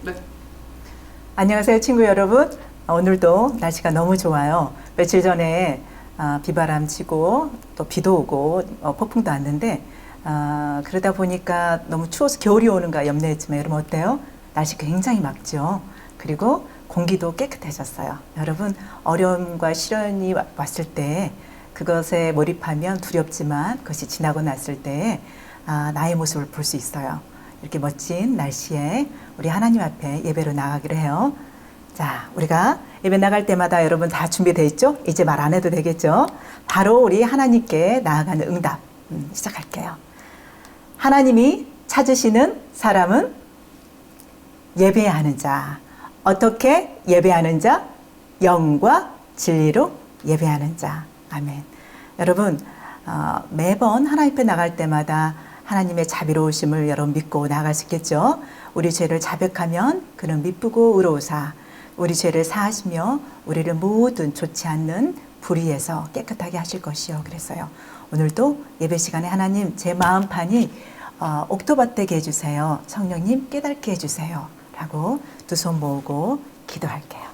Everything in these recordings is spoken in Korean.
네. 안녕하세요, 친구 여러분. 오늘도 날씨가 너무 좋아요. 며칠 전에 비바람 치고 또 비도 오고 폭풍도 왔는데 그러다 보니까 너무 추워서 겨울이 오는가 염려했지만 여러분 어때요? 날씨 굉장히 맑죠. 그리고 공기도 깨끗해졌어요. 여러분 어려움과 시련이 왔을 때 그것에 몰입하면 두렵지만 그것이 지나고 났을 때 나의 모습을 볼 수 있어요. 이렇게 멋진 날씨에 우리 하나님 앞에 예배로 나가기로 해요. 자, 우리가 예배 나갈 때마다 여러분 다 준비되어 있죠? 이제 말 안 해도 되겠죠? 바로 우리 하나님께 나아가는 응답 시작할게요. 하나님이 찾으시는 사람은 예배하는 자. 어떻게 예배하는 자? 영과 진리로 예배하는 자. 아멘. 여러분 매번 하나님 앞에 나갈 때마다 하나님의 자비로우심을 여러분 믿고 나아갈 수 있겠죠. 우리 죄를 자백하면 그는 미쁘고 의로우사 우리 죄를 사하시며 우리를 모든 좋지 않는 불의에서 깨끗하게 하실 것이요. 그랬어요. 오늘도 예배 시간에 하나님 제 마음판이 옥토밭되게 해주세요. 성령님 깨닫게 해주세요. 라고 두 손 모으고 기도할게요.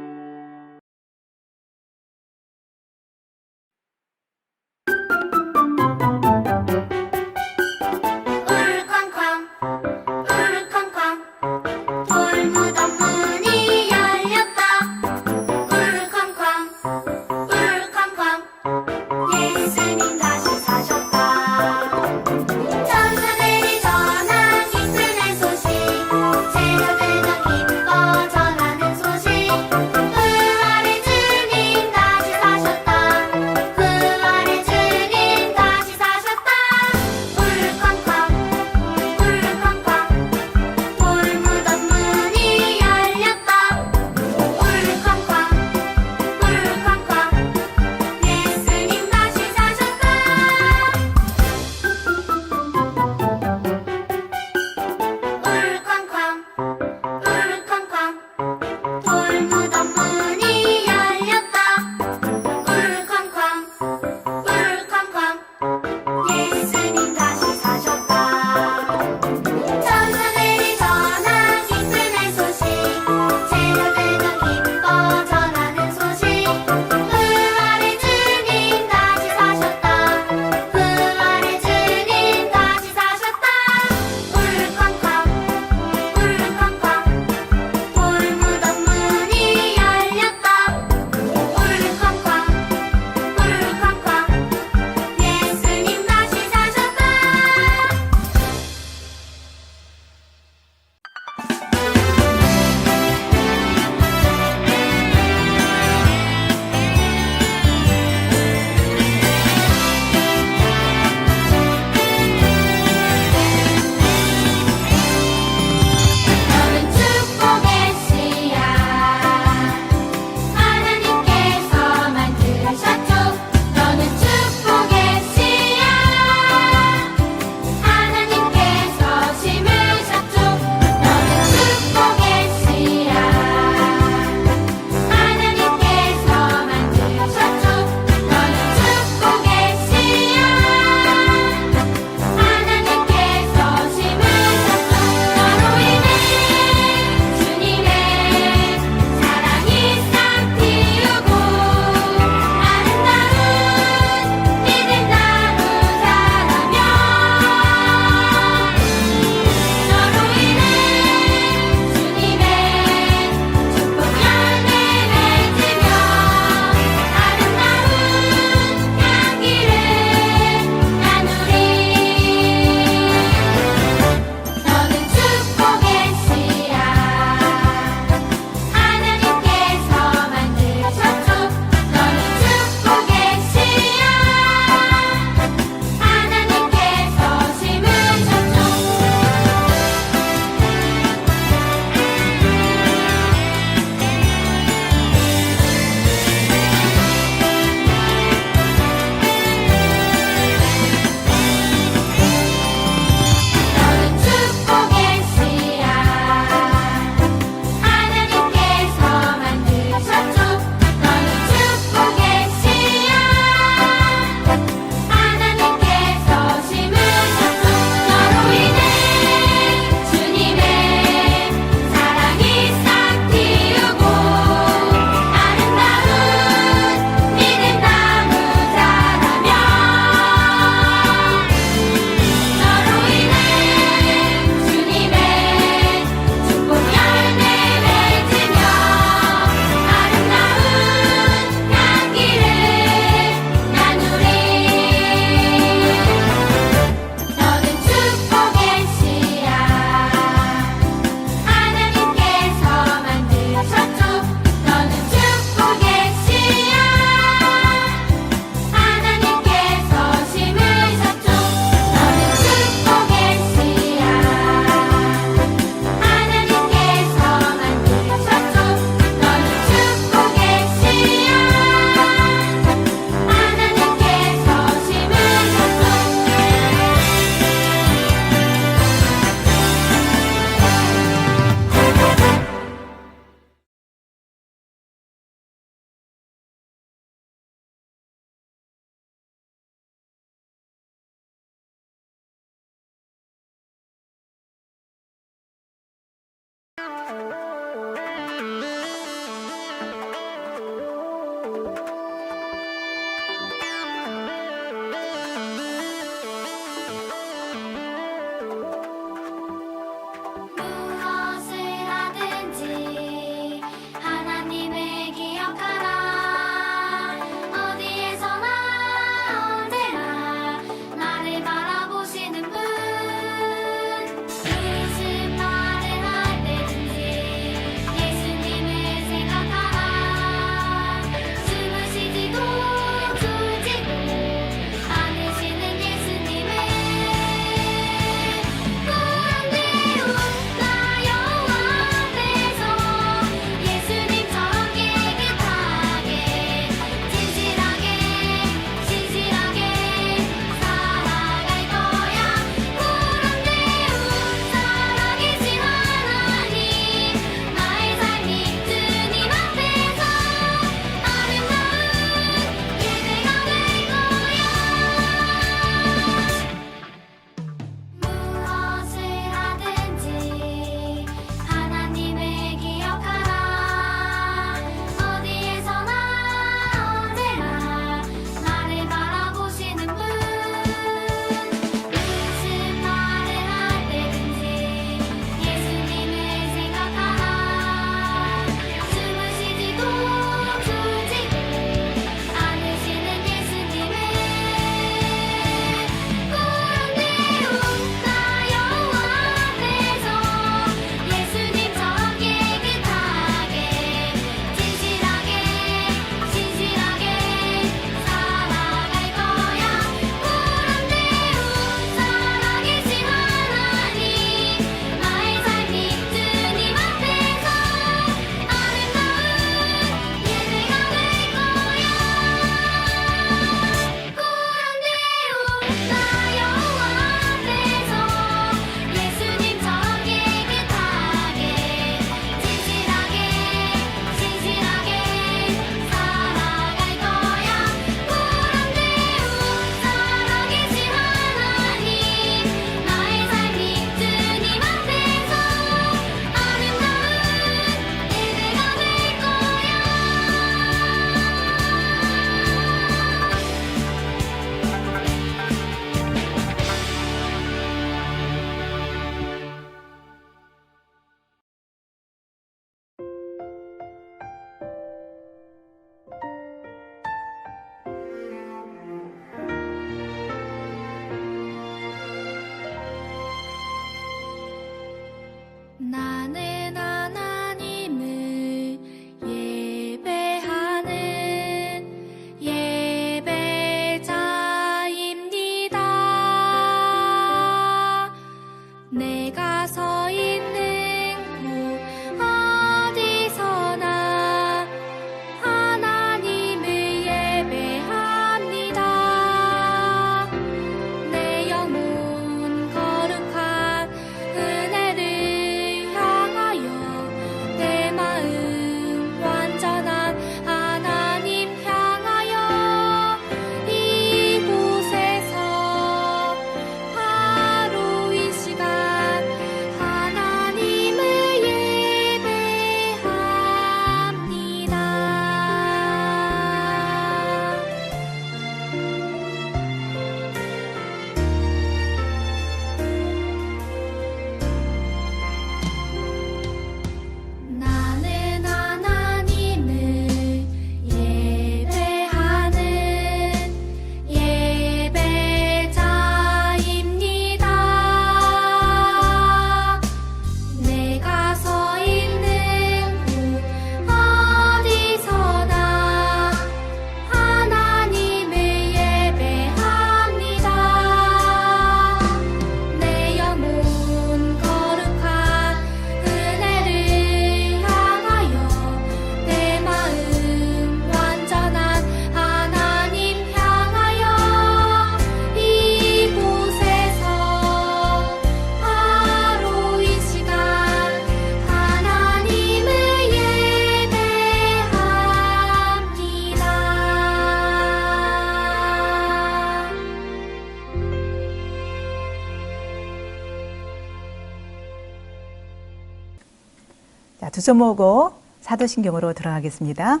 자, 두 손 모으고 사도신경으로 들어가겠습니다.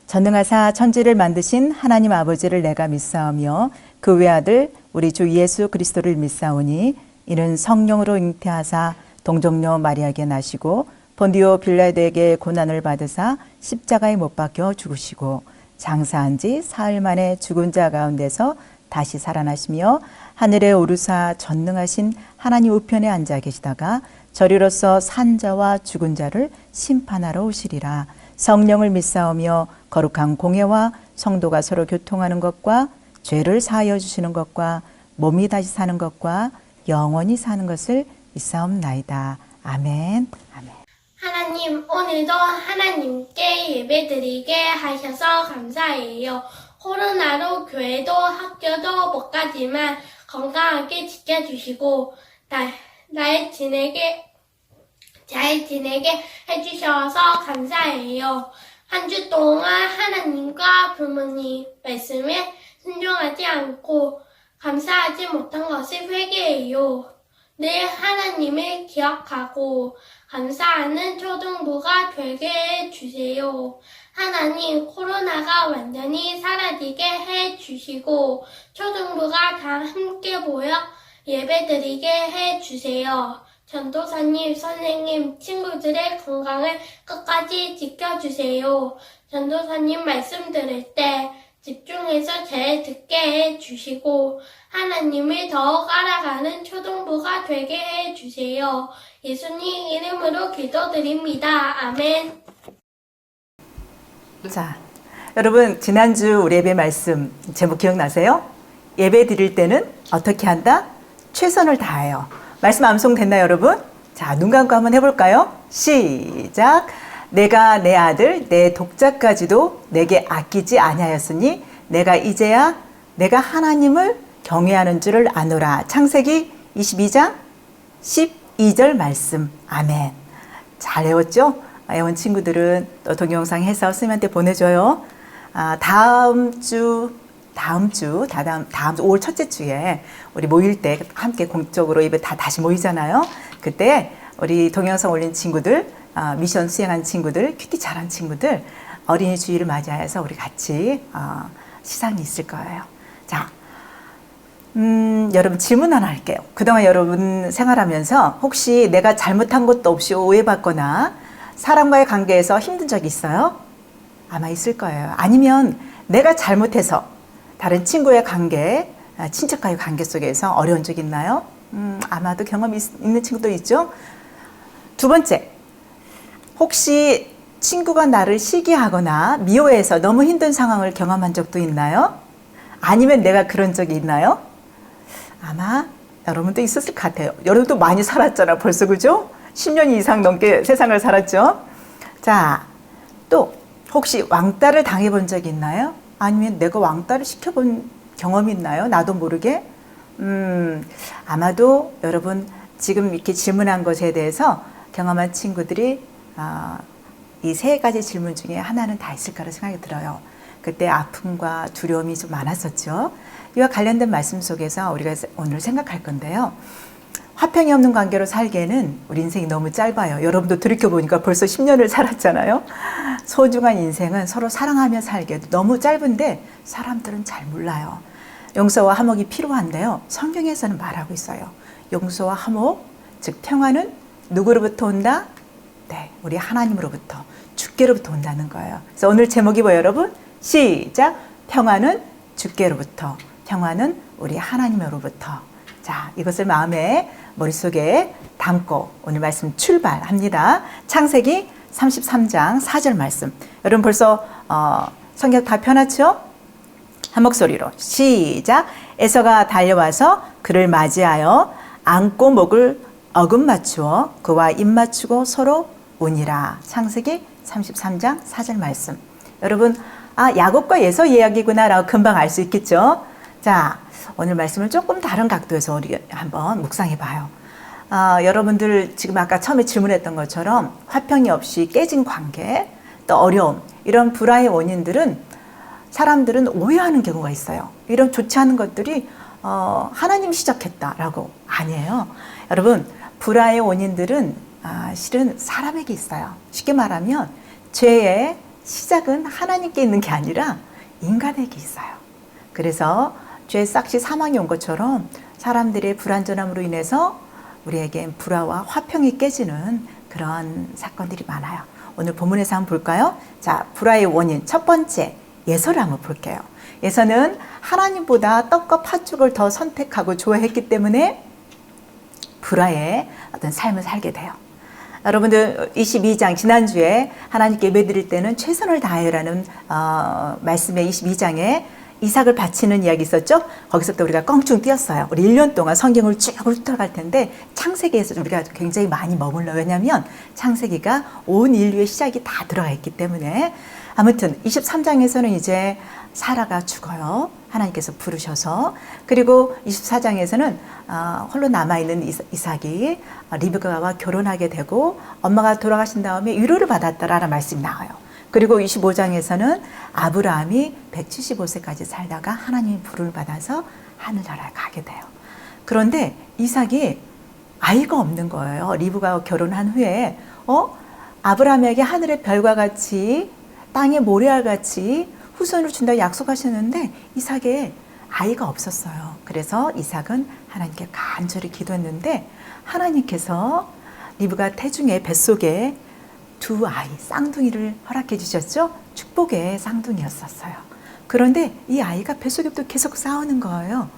전능하사 천지를 만드신 하나님 아버지를 내가 믿사오며 그 외아들 우리 주 예수 그리스도를 믿사오니 이는 성령으로 잉태하사 동정녀 마리아에게 나시고 본디오 빌라도에게 고난을 받으사 십자가에 못 박혀 죽으시고 장사한 지 사흘 만에 죽은 자 가운데서 다시 살아나시며 하늘에 오르사 전능하신 하나님 우편에 앉아 계시다가 저리로서 산 자와 죽은 자를 심판하러 오시리라. 성령을 믿사오며 거룩한 공예와 성도가 서로 교통하는 것과 죄를 사하여 주시는 것과 몸이 다시 사는 것과 영원히 사는 것을 믿사옵나이다. 아멘. 아멘. 하나님, 오늘도 하나님께 예배드리게 하셔서 감사해요. 코로나로 교회도 학교도 못 가지만 건강하게 지켜주시고 잘 지내게 해주셔서 감사해요. 한 주 동안 하나님과 부모님 말씀에 순종하지 않고 감사하지 못한 것을 회개해요. 늘 하나님을 기억하고 감사하는 초등부가 되게 해주세요. 하나님, 코로나가 완전히 사라지게 해주시고 초등부가 다 함께 모여 예배드리게 해주세요. 전도사님, 선생님, 친구들의 건강을 끝까지 지켜주세요. 전도사님 말씀 들을 때 집중해서 잘 듣게 해주시고 하나님을 더욱 알아가는 초등부가 되게 해주세요. 예수님 이름으로 기도드립니다. 아멘. 자, 여러분 지난주 우리 예배 말씀 제목 기억나세요? 예배 드릴 때는 어떻게 한다? 최선을 다해요. 말씀 암송됐나요, 여러분? 자, 눈 감고 한번 해볼까요? 시작! 내가 내 아들, 내 독자까지도 내게 아끼지 아니하였으니 내가 이제야 내가 하나님을 경외하는 줄을 아노라. 창세기 22장 12절 말씀. 아멘. 잘 외웠죠? 외운 친구들은 또 동영상 해서 선생님한테 보내줘요. 다음 주 5월 첫째 주에 우리 모일 때 함께 공적으로 예배 다시 모이잖아요. 그때 우리 동영상 올린 친구들, 미션 수행한 친구들, 큐티 잘한 친구들, 어린이 주일을 맞이해서 우리 같이 시상이 있을 거예요. 자, 여러분 질문 하나 할게요. 그동안 여러분 생활하면서 혹시 내가 잘못한 것도 없이 오해받거나 사람과의 관계에서 힘든 적이 있어요? 아마 있을 거예요. 아니면 내가 잘못해서 다른 친구의 관계, 친척과의 관계 속에서 어려운 적 있나요? 아마도 경험이 있는 친구도 있죠? 두 번째, 혹시 친구가 나를 시기하거나 미워해서 너무 힘든 상황을 경험한 적도 있나요? 아니면 내가 그런 적이 있나요? 아마 여러분도 있었을 것 같아요. 여러분도 많이 살았잖아, 벌써, 그죠? 10년 이상 넘게 세상을 살았죠? 자, 또 혹시 왕따를 당해본 적이 있나요? 아니면 내가 왕따를 시켜본 경험이 있나요? 나도 모르게? 아마도 여러분 지금 이렇게 질문한 것에 대해서 경험한 친구들이 이 세 가지 질문 중에 하나는 다 있을 거라 생각이 들어요. 그때 아픔과 두려움이 좀 많았었죠. 이와 관련된 말씀 속에서 우리가 오늘 생각할 건데요. 화평이 없는 관계로 살기에는 우리 인생이 너무 짧아요. 여러분도 돌이켜보니까 벌써 10년을 살았잖아요. 소중한 인생은 서로 사랑하며 살기에도 너무 짧은데 사람들은 잘 몰라요. 용서와 화목이 필요한데요. 성경에서는 말하고 있어요. 용서와 화목, 즉 평화는 누구로부터 온다? 네, 우리 하나님으로부터, 주께로부터 온다는 거예요. 그래서 오늘 제목이 뭐예요, 여러분? 시작! 평화는 주께로부터, 평화는 우리 하나님으로부터. 자, 이것을 마음에 머릿속에 담고 오늘 말씀 출발합니다. 창세기 33장 4절 말씀. 여러분 벌써 성경 다 펴놨죠? 한 목소리로 시작! 에서가 달려와서 그를 맞이하여 안고 목을 어금 맞추어 그와 입 맞추고 서로 우니라. 창세기 33장 4절 말씀. 여러분, 야곱과 에서 이야기구나 라고 금방 알 수 있겠죠? 자, 오늘 말씀을 조금 다른 각도에서 우리 한번 묵상해 봐요. 여러분들 지금 아까 처음에 질문했던 것처럼 화평이 없이 깨진 관계, 또 어려움, 이런 불화의 원인들은 사람들은 오해하는 경우가 있어요. 이런 좋지 않은 것들이 하나님이 시작했다라고. 아니에요. 여러분, 불화의 원인들은 실은 사람에게 있어요. 쉽게 말하면 죄의 시작은 하나님께 있는 게 아니라 인간에게 있어요. 그래서 죄의 싹시 사망이 온 것처럼 사람들의 불완전함으로 인해서 우리에겐 불화와 화평이 깨지는 그런 사건들이 많아요. 오늘 본문에서 한번 볼까요? 자, 불화의 원인 첫 번째, 예서를 한번 볼게요. 예서는 하나님보다 떡과 팥죽을 더 선택하고 좋아했기 때문에 불화의 어떤 삶을 살게 돼요. 여러분들 22장 지난주에 하나님께 예배드릴 때는 최선을 다해라는 말씀의 22장에 이삭을 바치는 이야기 있었죠? 거기서부터 우리가 껑충 뛰었어요. 우리 1년 동안 성경을 쭉 훑어갈 텐데 창세기에서 우리가 굉장히 많이 머물러요. 왜냐하면 창세기가 온 인류의 시작이 다 들어가 있기 때문에. 아무튼 23장에서는 이제 사라가 죽어요. 하나님께서 부르셔서. 그리고 24장에서는 홀로 남아있는 이삭이 리브가와 결혼하게 되고 엄마가 돌아가신 다음에 위로를 받았다라는 말씀이 나와요. 그리고 25장에서는 아브라함이 175세까지 살다가 하나님의 부름을 받아서 하늘나라에 가게 돼요. 그런데 이삭이 아이가 없는 거예요. 리브가와 결혼한 후에 아브라함에게 하늘의 별과 같이 땅의 모래알 같이 후손을 준다고 약속하셨는데 이삭에 아이가 없었어요. 그래서 이삭은 하나님께 간절히 기도했는데 하나님께서 리브가 태중의 뱃속에 두 아이, 쌍둥이를 허락해 주셨죠? 축복의 쌍둥이였었어요. 그런데 이 아이가 뱃속에부터 계속 싸우는 거예요.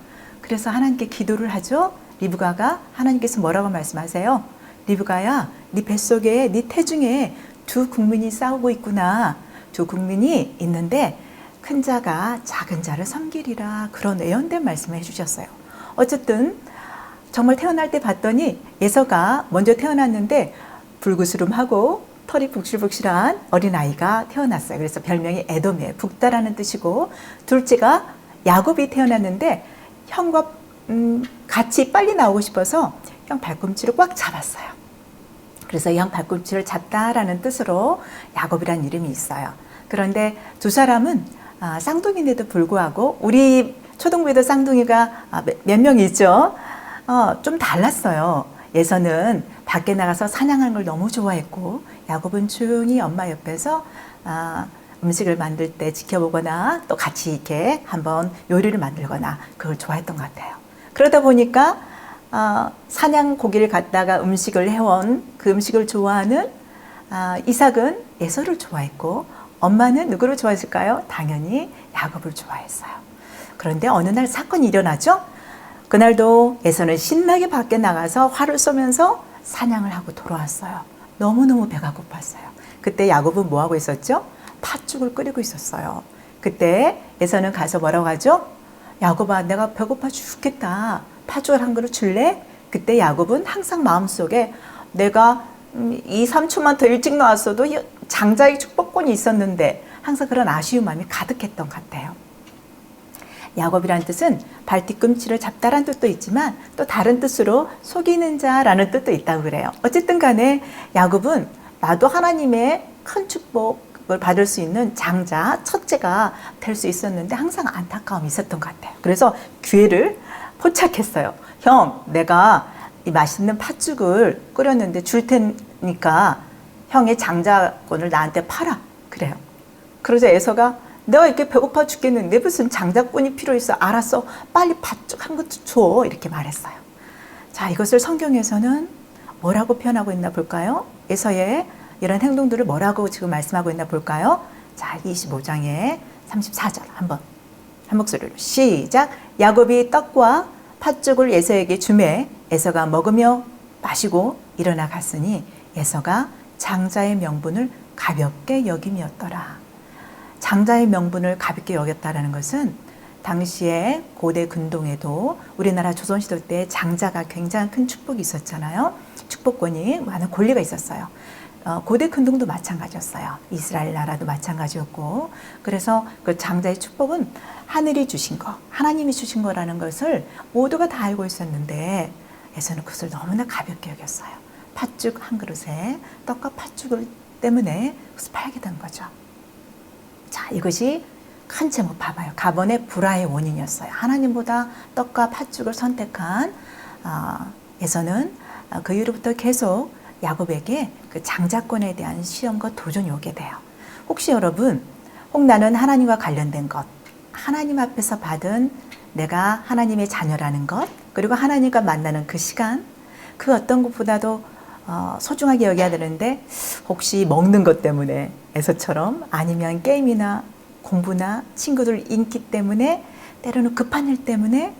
그래서 하나님께 기도를 하죠. 리브가가 하나님께서 뭐라고 말씀하세요? 리브가야, 네 뱃속에, 네 태중에 두 국민이 싸우고 있구나. 두 국민이 있는데 큰 자가 작은 자를 섬기리라. 그런 예언된 말씀을 해주셨어요. 어쨌든 정말 태어날 때 봤더니 예서가 먼저 태어났는데 불구스름하고 털이 북실북실한 어린아이가 태어났어요. 그래서 별명이 에돔이에요. 북다라는 뜻이고, 둘째가 야곱이 태어났는데 형과 같이 빨리 나오고 싶어서 형 발꿈치를 꽉 잡았어요. 그래서 형 발꿈치를 잡다라는 뜻으로 야곱이라는 이름이 있어요. 그런데 두 사람은 쌍둥이인데도 불구하고 우리 초등부에도 쌍둥이가 몇 명 있죠. 좀 달랐어요. 예서는 밖에 나가서 사냥하는 걸 너무 좋아했고 야곱은 조용히 엄마 옆에서 음식을 만들 때 지켜보거나 또 같이 이렇게 한번 요리를 만들거나 그걸 좋아했던 것 같아요. 그러다 보니까 사냥 고기를 갖다가 음식을 해온 그 음식을 좋아하는 이삭은 예서를 좋아했고 엄마는 누구를 좋아했을까요? 당연히 야곱을 좋아했어요. 그런데 어느 날 사건이 일어나죠. 그날도 예서는 신나게 밖에 나가서 활을 쏘면서 사냥을 하고 돌아왔어요. 너무너무 배가 고팠어요. 그때 야곱은 뭐하고 있었죠? 팥죽을 끓이고 있었어요. 그때 예서는 가서 뭐라고 하죠? 야곱아, 내가 배고파 죽겠다. 팥죽을 한 그릇 줄래? 그때 야곱은 항상 마음속에 내가 2, 3초만 더 일찍 나왔어도 장자의 축복권이 있었는데 항상 그런 아쉬운 마음이 가득했던 것 같아요. 야곱이라는 뜻은 발 뒤꿈치를 잡다라는 뜻도 있지만 또 다른 뜻으로 속이는 자라는 뜻도 있다고 그래요. 어쨌든 간에 야곱은 나도 하나님의 큰 축복을 받을 수 있는 장자, 첫째가 될 수 있었는데 항상 안타까움이 있었던 것 같아요. 그래서 기회를 포착했어요. 형, 내가 이 맛있는 팥죽을 끓였는데 줄 테니까 형의 장자권을 나한테 팔아. 그래요. 그러자 에서가 내가 이렇게 배고파 죽겠는데 무슨 장자권이 필요 있어. 알았어. 빨리 팥죽 한 그릇 줘. 이렇게 말했어요. 자, 이것을 성경에서는 뭐라고 표현하고 있나 볼까요? 에서의 이런 행동들을 뭐라고 지금 말씀하고 있나 볼까요? 자, 25장에 34절 한번 한 목소리로 시작. 야곱이 떡과 팥죽을 에서에게 주매 에서가 먹으며 마시고 일어나 갔으니 에서가 장자의 명분을 가볍게 여김이었더라. 장자의 명분을 가볍게 여겼다라는 것은 당시에 고대 근동에도 우리나라 조선시대 때 장자가 굉장히 큰 축복이 있었잖아요. 축복권이 많은 권리가 있었어요. 고대 근동도 마찬가지였어요. 이스라엘 나라도 마찬가지였고, 그래서 그 장자의 축복은 하늘이 주신 거, 하나님이 주신 거라는 것을 모두가 다 알고 있었는데 에서는 그것을 너무나 가볍게 여겼어요. 팥죽 한 그릇에 떡과 팥죽을 때문에 그것을 팔게 된 거죠. 자, 이것이 큰 제목 봐봐요. 가번의 불화의 원인이었어요. 하나님보다 떡과 팥죽을 선택한 에서는 그 이후로부터 계속 야곱에게 그 장자권에 대한 시험과 도전이 오게 돼요. 혹시 여러분, 혹 나는 하나님과 관련된 것, 하나님 앞에서 받은 내가 하나님의 자녀라는 것, 그리고 하나님과 만나는 그 시간, 그 어떤 것보다도 소중하게 여겨야 되는데 혹시 먹는 것 때문에 에서처럼 아니면 게임이나 공부나 친구들 인기 때문에 때로는 급한 일 때문에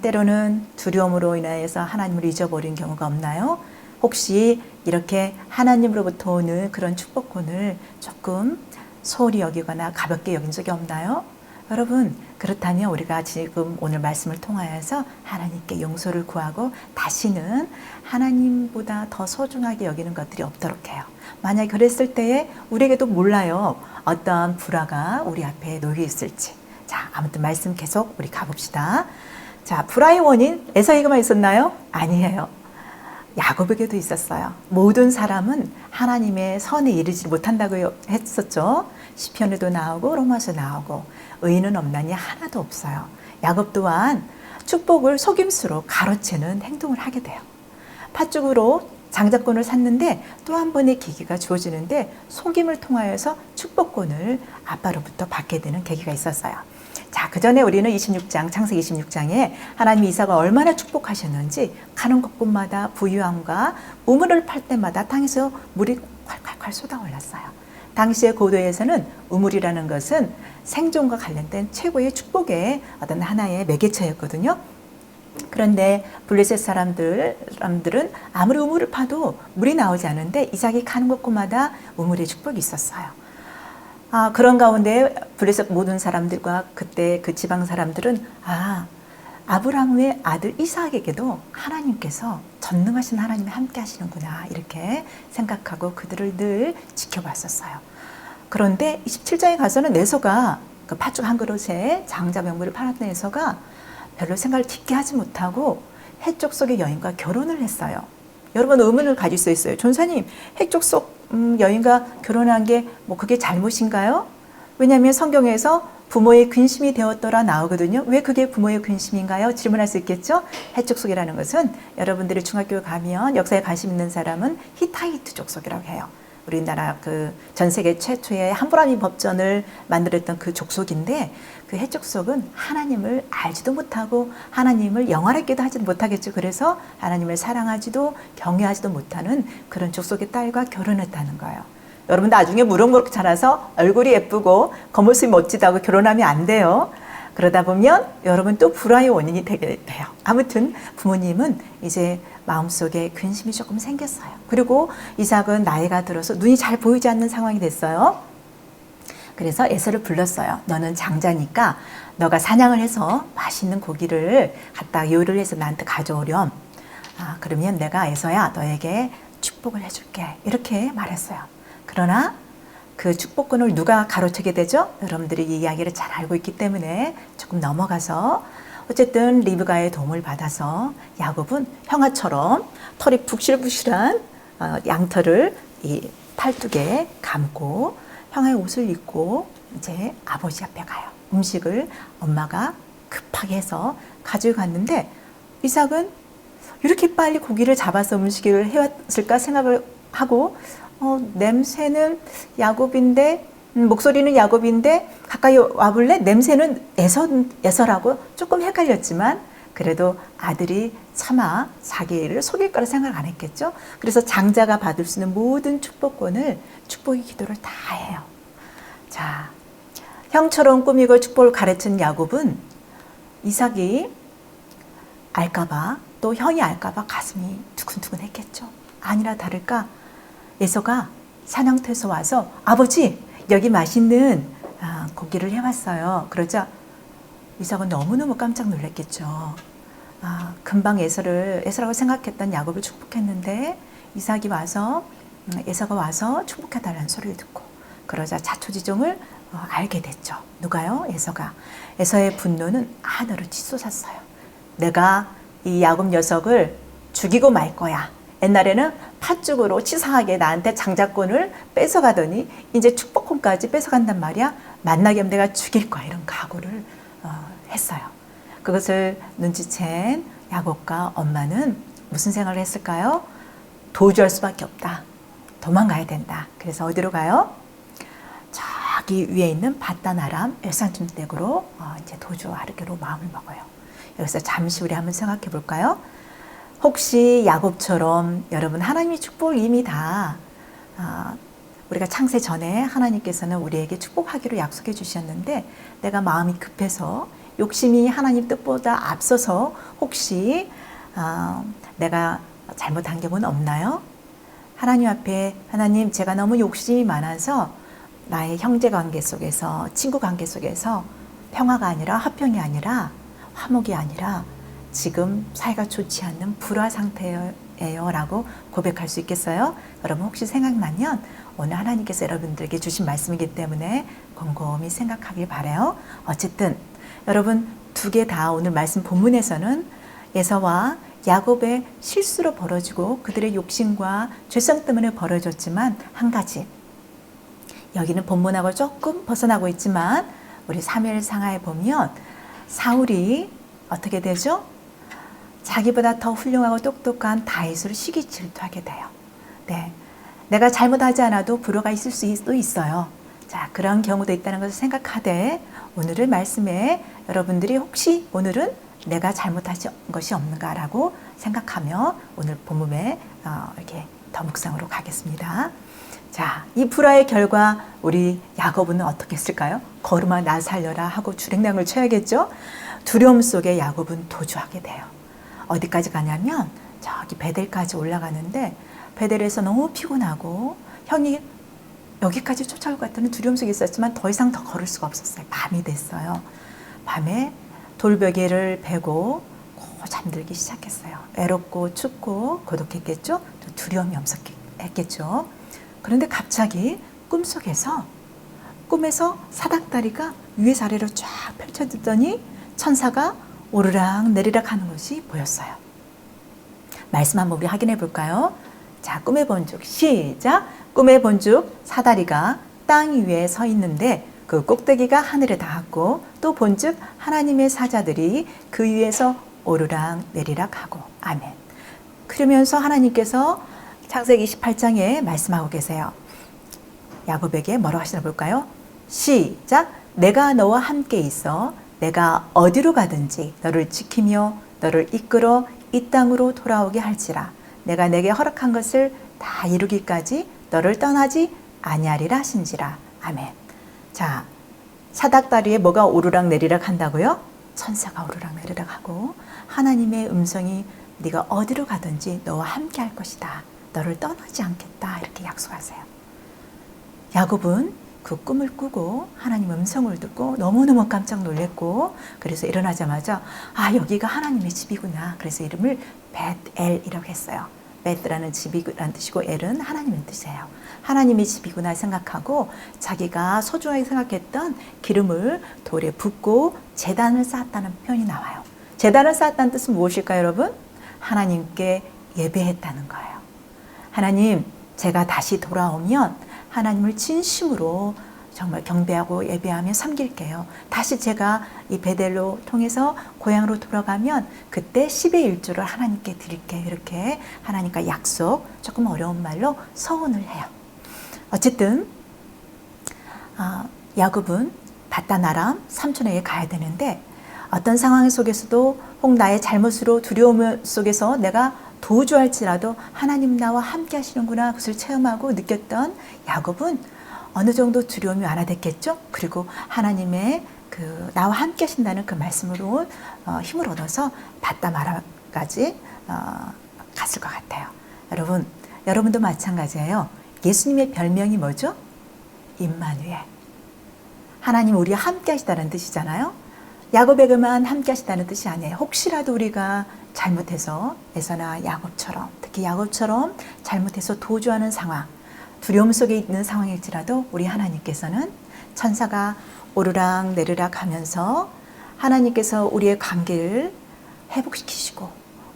때로는 두려움으로 인하여서 하나님을 잊어버린 경우가 없나요? 혹시 이렇게 하나님으로부터 오는 그런 축복권을 조금 소홀히 여기거나 가볍게 여긴 적이 없나요? 여러분, 그렇다면 우리가 지금 오늘 말씀을 통하여서 하나님께 용서를 구하고 다시는 하나님보다 더 소중하게 여기는 것들이 없도록 해요. 만약에 그랬을 때에 우리에게도 몰라요. 어떠한 불화가 우리 앞에 놓여 있을지. 자, 아무튼 말씀 계속 우리 가봅시다. 자, 불화의 원인 에서에게만 있었나요? 아니에요. 야곱에게도 있었어요. 모든 사람은 하나님의 선에 이르지 못한다고 했었죠. 시편에도 나오고 로마서 나오고 의인은 없나니 하나도 없어요. 야곱 또한 축복을 속임수로 가로채는 행동을 하게 돼요. 팥죽으로 장자권을 샀는데 또 한 번의 계기가 주어지는데 속임을 통하여서 축복권을 아빠로부터 받게 되는 계기가 있었어요. 자, 그 전에 우리는 26장, 창세기 26장에 하나님이 이삭을 얼마나 축복하셨는지 가는 곳곳마다 부유함과 우물을 팔 때마다 땅에서 물이 콸콸콸 쏟아올랐어요. 당시의 고도에서는 우물이라는 것은 생존과 관련된 최고의 축복의 어떤 하나의 매개체였거든요. 그런데 블레셋 사람들은 아무리 우물을 파도 물이 나오지 않은데 이삭이 가는 곳곳마다 우물의 축복이 있었어요. 그런 가운데 블레셋 모든 사람들과 그때 그 지방 사람들은 아브라함의 아들 이삭에게도 하나님께서 전능하신 하나님이 함께 하시는구나 이렇게 생각하고 그들을 늘 지켜봤었어요. 그런데 27장에 가서는 에서가 그 팥죽 한 그릇에 장자 명물을 팔았던 에서가 별로 생각을 깊게 하지 못하고 해쪽 속의 여인과 결혼을 했어요. 여러분 의문을 가질 수 있어요. 전사님, 해쪽 속 여인과 결혼한 게 뭐 그게 잘못인가요? 왜냐하면 성경에서 부모의 근심이 되었더라 나오거든요. 왜 그게 부모의 근심인가요? 질문할 수 있겠죠? 해쪽 속이라는 것은 여러분들이 중학교 가면 역사에 관심 있는 사람은 히타이트 족속이라고 해요. 우리나라 그 전 세계 최초의 함부라비 법전을 만들었던 그 족속인데 그 해족속은 하나님을 알지도 못하고 하나님을 영화롭게도 하지도 못하겠죠. 그래서 하나님을 사랑하지도 경외하지도 못하는 그런 족속의 딸과 결혼했다는 거예요. 여러분 나중에 무럭무럭 자라서 얼굴이 예쁘고 겉모습이 멋지다고 결혼하면 안 돼요. 그러다 보면 여러분 또 불화의 원인이 되게 돼요. 아무튼 부모님은 이제 마음속에 근심이 조금 생겼어요. 그리고 이삭은 나이가 들어서 눈이 잘 보이지 않는 상황이 됐어요. 그래서 에서를 불렀어요. 너는 장자니까 너가 사냥을 해서 맛있는 고기를 갖다 요리를 해서 나한테 가져오렴. 그러면 내가 에서야 너에게 축복을 해줄게. 이렇게 말했어요. 그러나 그 축복권을 누가 가로채게 되죠? 여러분들이 이 이야기를 잘 알고 있기 때문에 조금 넘어가서 어쨌든 리브가의 도움을 받아서 야곱은 형아처럼 털이 북실북실한 양털을 이 팔뚝에 감고 형아의 옷을 입고 이제 아버지 앞에 가요. 음식을 엄마가 급하게 해서 가지고 갔는데 이삭은 이렇게 빨리 고기를 잡아서 음식을 해왔을까 생각을 하고 냄새는 야곱인데 목소리는 야곱인데 가까이 와볼래? 냄새는 에서라고 조금 헷갈렸지만 그래도 아들이 차마 자기를 속일 거라 생각 안 했겠죠. 그래서 장자가 받을 수 있는 모든 축복권을 축복의 기도를 다 해요. 자, 형처럼 꾸미고 축복을 가르친 야곱은 이삭이 알까봐 또 형이 알까봐 가슴이 두근두근 했겠죠. 아니라 다를까 에서가 사냥터에서 와서 아버지 여기 맛있는 고기를 해왔어요. 그러자 이삭은 너무너무 깜짝 놀랐겠죠. 금방 에서라고 생각했던 야곱을 축복했는데 이삭이 와서 에서가 와서 축복해달라는 소리를 듣고 그러자 자초지종을 알게 됐죠. 누가요? 에서가. 에서의 분노는 하늘을 치솟았어요. 내가 이 야곱 녀석을 죽이고 말 거야. 옛날에는 팥죽으로 치사하게 나한테 장자권을 뺏어가더니 이제 축복권까지 뺏어간단 말이야. 만나게 하면 내가 죽일 거야. 이런 각오를 했어요. 그것을 눈치챈 야곱과 엄마는 무슨 생각을 했을까요? 도주할 수밖에 없다. 도망가야 된다. 그래서 어디로 가요? 저기 위에 있는 바단 아람 엘산촌댁으로 이제 도주하기로 마음을 먹어요. 여기서 잠시 우리 한번 생각해 볼까요? 혹시 야곱처럼 여러분 하나님의 축복을 이미 다 우리가 창세 전에 하나님께서는 우리에게 축복하기로 약속해 주셨는데 내가 마음이 급해서 욕심이 하나님 뜻보다 앞서서 혹시 내가 잘못한 경우는 없나요? 하나님 앞에 하나님 제가 너무 욕심이 많아서 나의 형제 관계 속에서 친구 관계 속에서 평화가 아니라 화평이 아니라 화목이 아니라 지금 사이가 좋지 않는 불화 상태예요 라고 고백할 수 있겠어요? 여러분 혹시 생각나면 오늘 하나님께서 여러분들에게 주신 말씀이기 때문에 곰곰이 생각하길 바라요. 어쨌든 여러분 두 개 다 오늘 말씀 본문에서는 에서와 야곱의 실수로 벌어지고 그들의 욕심과 죄성 때문에 벌어졌지만 한 가지 여기는 본문하고 조금 벗어나고 있지만 우리 사무엘상하에 보면 사울이 어떻게 되죠? 자기보다 더 훌륭하고 똑똑한 다윗을 시기 질투하게 돼요. 네, 내가 잘못하지 않아도 불화가 있을 수도 있어요. 자, 그런 경우도 있다는 것을 생각하되 오늘의 말씀에 여러분들이 혹시 오늘은 내가 잘못한 것이 없는가라고 생각하며 오늘 본문에 이렇게 더 묵상으로 가겠습니다. 자, 이 불화의 결과 우리 야곱은 어떻게 했을까요? 걸음아 나 살려라 하고 주랭랑을 쳐야겠죠? 두려움 속에 야곱은 도주하게 돼요. 어디까지 가냐면 저기 베델까지 올라가는데 베델에서 너무 피곤하고 형이 여기까지 쫓아올 것 같다는 두려움 속에 있었지만 더 이상 더 걸을 수가 없었어요. 밤이 됐어요. 밤에 돌베개를 베고 잠들기 시작했어요. 외롭고 춥고 고독했겠죠? 또 두려움이 엄습했겠죠? 그런데 갑자기 꿈에서 사닥다리가 위에서 아래로 쫙 펼쳐졌더니 천사가 오르락 내리락 하는 것이 보였어요. 말씀 한번 우리 확인해 볼까요? 자, 꿈에 본즉 시작. 꿈에 본즉 사다리가 땅 위에 서 있는데 그 꼭대기가 하늘에 닿았고 또 본즉 하나님의 사자들이 그 위에서 오르락 내리락 하고 아멘. 그러면서 하나님께서 창세기 28장에 말씀하고 계세요. 야곱에게 뭐라고 하시나 볼까요? 시작. 내가 너와 함께 있어 내가 어디로 가든지 너를 지키며 너를 이끌어 이 땅으로 돌아오게 할지라. 내가 내게 허락한 것을 다 이루기까지 너를 떠나지 아니하리라 하신지라. 아멘. 자, 사닥다리에 뭐가 오르락 내리락 한다고요? 천사가 오르락 내리락 하고 하나님의 음성이 네가 어디로 가든지 너와 함께 할 것이다. 너를 떠나지 않겠다. 이렇게 약속하세요. 야곱은 그 꿈을 꾸고 하나님 음성을 듣고 너무너무 깜짝 놀랐고 그래서 일어나자마자 여기가 하나님의 집이구나. 그래서 이름을 벳엘이라고 했어요. 벳이라는 집이라는 뜻이고 엘은 하나님의 뜻이에요. 하나님의 집이구나 생각하고 자기가 소중하게 생각했던 기름을 돌에 붓고 제단을 쌓았다는 표현이 나와요. 제단을 쌓았다는 뜻은 무엇일까요, 여러분? 하나님께 예배했다는 거예요. 하나님, 제가 다시 돌아오면 하나님을 진심으로 정말 경배하고 예배하며 섬길게요. 다시 제가 이 베델로 통해서 고향으로 돌아가면 그때 10의 1조를 하나님께 드릴게요. 이렇게 하나님과 약속, 조금 어려운 말로 서원을 해요. 어쨌든 야곱은 바단 아람 삼촌에게 가야 되는데 어떤 상황 속에서도 혹 나의 잘못으로 두려움 속에서 내가 도주할지라도 하나님 나와 함께 하시는구나 그것을 체험하고 느꼈던 야곱은 어느 정도 두려움이 완화됐겠죠. 그리고 하나님의 나와 함께 하신다는 그 말씀으로 힘을 얻어서 바단 아람까지 갔을 것 같아요. 여러분도 마찬가지예요. 예수님의 별명이 뭐죠? 임마누엘. 하나님 우리와 함께 하시다는 뜻이잖아요. 야곱에게만 함께 하시다는 뜻이 아니에요. 혹시라도 우리가 잘못해서 에서나 야곱처럼 특히 야곱처럼 잘못해서 도주하는 상황 두려움 속에 있는 상황일지라도 우리 하나님께서는 천사가 오르락 내리락 하면서 하나님께서 우리의 관계를 회복시키시고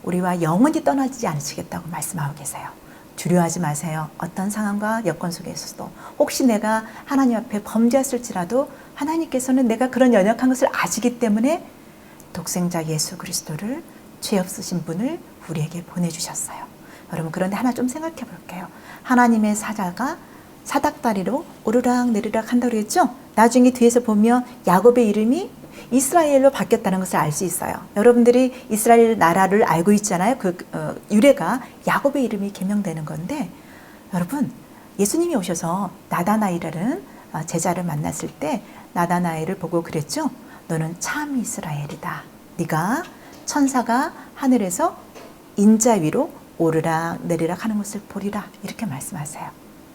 우리와 영원히 떠나지 않으시겠다고 말씀하고 계세요. 두려워하지 마세요. 어떤 상황과 여건 속에서도 혹시 내가 하나님 앞에 범죄했을지라도 하나님께서는 내가 그런 연약한 것을 아시기 때문에 독생자 예수 그리스도를 죄 없으신 분을 우리에게 보내주셨어요. 여러분 그런데 하나 좀 생각해 볼게요. 하나님의 사자가 사닥다리로 오르락 내리락 한다고 그랬죠? 나중에 뒤에서 보면 야곱의 이름이 이스라엘로 바뀌었다는 것을 알 수 있어요. 여러분들이 이스라엘 나라를 알고 있잖아요. 유래가 야곱의 이름이 개명되는 건데, 여러분 예수님이 오셔서 나다나엘이라는 제자를 만났을 때 나다나엘을 보고 그랬죠. 너는 참 이스라엘이다. 네가 천사가 하늘에서 인자 위로 오르락 내리락 하는 것을 보리라. 이렇게 말씀하세요.